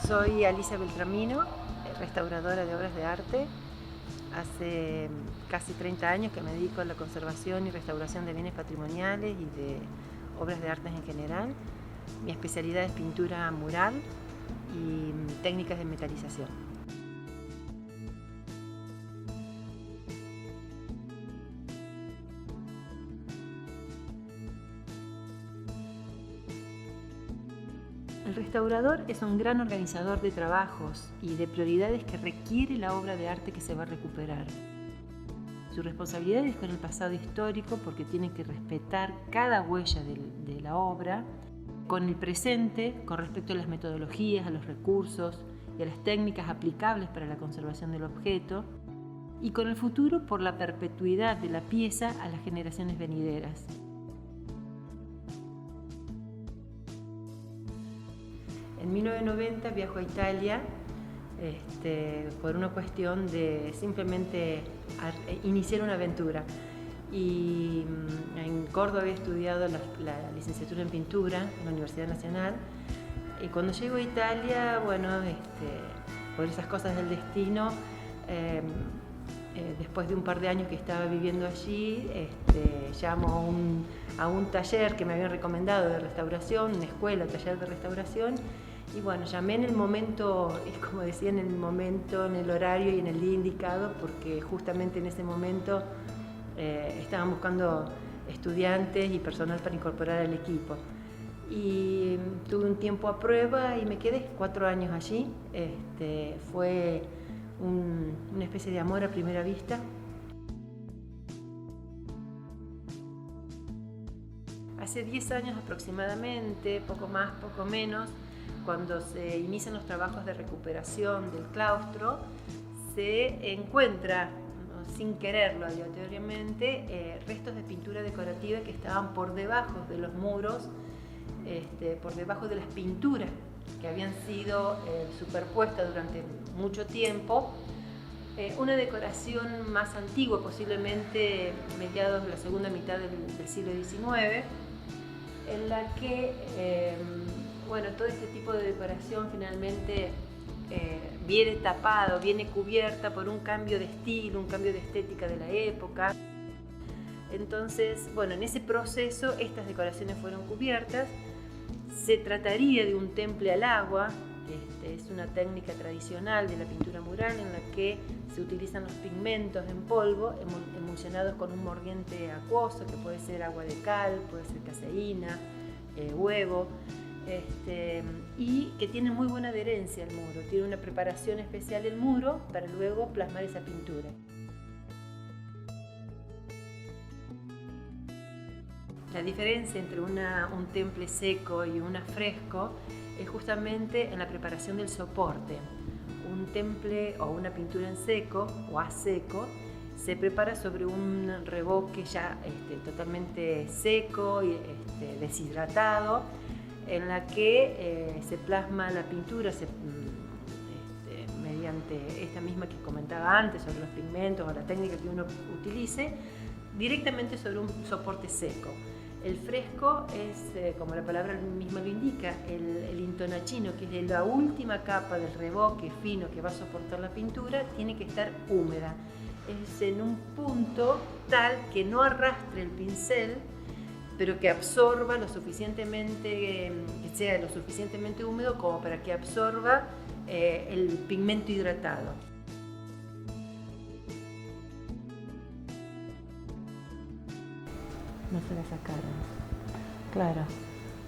Soy Alicia Beltramino, restauradora de obras de arte. Hace casi 30 años que me dedico a la conservación y restauración de bienes patrimoniales y de obras de arte en general. Mi especialidad es pintura mural y técnicas de metalización. El restaurador es un gran organizador de trabajos y de prioridades que requiere la obra de arte que se va a recuperar. Su responsabilidad es con el pasado histórico porque tiene que respetar cada huella de la obra, con el presente con respecto a las metodologías, a los recursos y a las técnicas aplicables para la conservación del objeto, y con el futuro por la perpetuidad de la pieza a las generaciones venideras. En 1990 viajo a Italia por una cuestión de simplemente iniciar una aventura. Y en Córdoba había estudiado la licenciatura en pintura en la Universidad Nacional. Y cuando llego a Italia, por esas cosas del destino, después de un par de años que estaba viviendo allí, llamo a un taller que me habían recomendado de restauración, una escuela, taller de restauración. Y bueno, llamé en el momento, como decía, en el momento, en el horario y en el día indicado, porque justamente en ese momento estaban buscando estudiantes y personal para incorporar al equipo. Y tuve un tiempo a prueba y me quedé 4 años allí. Fue una especie de amor a primera vista. Hace 10 años aproximadamente, poco más, poco menos, cuando se inician los trabajos de recuperación del claustro, se encuentra, sin quererlo aleatoriamente, restos de pintura decorativa que estaban por debajo de los muros, por debajo de las pinturas que habían sido superpuestas durante mucho tiempo. Una decoración más antigua, posiblemente mediados de la segunda mitad del siglo XIX, en la que todo este tipo de decoración finalmente viene tapado, viene cubierta por un cambio de estilo, un cambio de estética de la época. Entonces, en ese proceso estas decoraciones fueron cubiertas. Se trataría de un temple al agua, es una técnica tradicional de la pintura mural en la que se utilizan los pigmentos en polvo emulsionados con un mordiente acuoso, que puede ser agua de cal, puede ser caseína, huevo, y que tiene muy buena adherencia al muro. Tiene una preparación especial el muro para luego plasmar esa pintura. La diferencia entre un temple seco y un afresco es justamente en la preparación del soporte. Un temple o una pintura en seco o a seco se prepara sobre un revoque ya totalmente seco y deshidratado, en la que se plasma la pintura mediante esta misma que comentaba antes sobre los pigmentos o la técnica que uno utilice, directamente sobre un soporte seco. El fresco es, como la palabra misma lo indica, el intonachino, que es la última capa del revoque fino que va a soportar la pintura, tiene que estar húmeda. Es en un punto tal que no arrastre el pincel, pero que absorba lo suficientemente, que sea lo suficientemente húmedo como para que absorba el pigmento hidratado. No se la sacaron. Claro.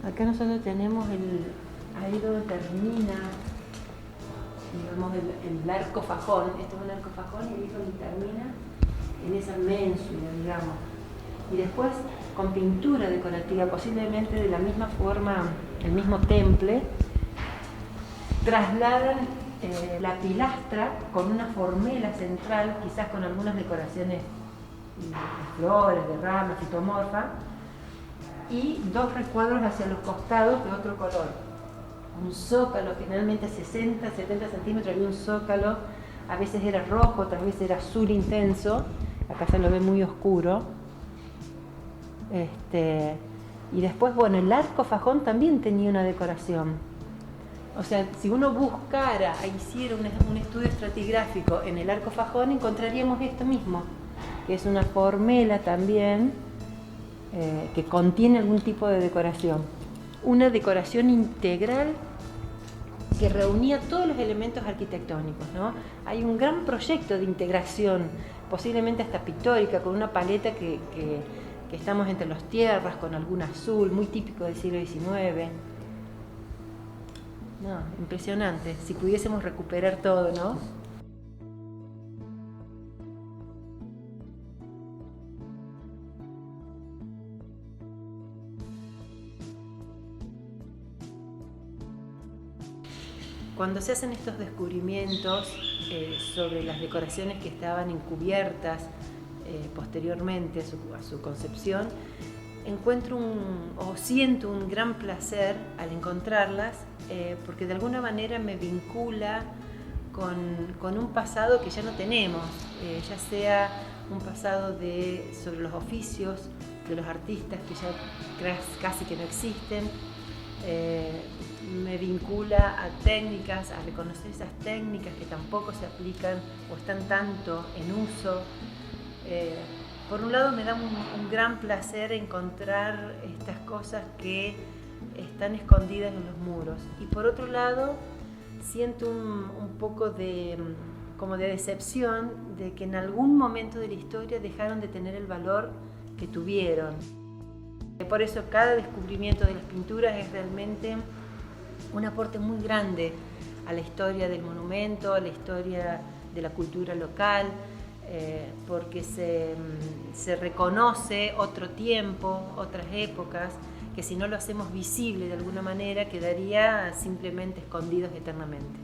Acá nosotros tenemos ahí donde termina, digamos, el arco fajón. Esto es un arco fajón y ahí es donde termina en esa ménsula, digamos. Y después, con pintura decorativa, posiblemente de la misma forma, el mismo temple, trasladan la pilastra con una formela central, quizás con algunas decoraciones de flores, de ramas, fitomorfa, y 2 recuadros hacia los costados de otro color. Un zócalo, finalmente 60, 70 centímetros, había un zócalo, a veces era rojo, otras veces era azul intenso, acá se lo ve muy oscuro. Y después, el arco fajón también tenía una decoración. O sea, si uno buscara, hiciera un estudio estratigráfico en el Arco Fajón, encontraríamos esto mismo, que es una formela también que contiene algún tipo de decoración. Una decoración integral que reunía todos los elementos arquitectónicos, ¿no? Hay un gran proyecto de integración, posiblemente hasta pictórica, con una paleta que estamos entre las tierras, con algún azul, muy típico del siglo XIX. No, impresionante, si pudiésemos recuperar todo, ¿no? Cuando se hacen estos descubrimientos sobre las decoraciones que estaban encubiertas posteriormente a su concepción, siento un gran placer al encontrarlas, porque de alguna manera me vincula con un pasado que ya no tenemos, ya sea un pasado sobre los oficios de los artistas que ya casi que no existen. Me vincula a técnicas, a reconocer esas técnicas que tampoco se aplican o están tanto en uso. Por un lado me da un gran placer encontrar estas cosas que están escondidas en los muros, y por otro lado siento un poco como de decepción de que en algún momento de la historia dejaron de tener el valor que tuvieron. Por eso cada descubrimiento de las pinturas es realmente un aporte muy grande a la historia del monumento, a la historia de la cultura local, porque se reconoce otro tiempo, otras épocas, que si no lo hacemos visible de alguna manera quedaría simplemente escondidos eternamente.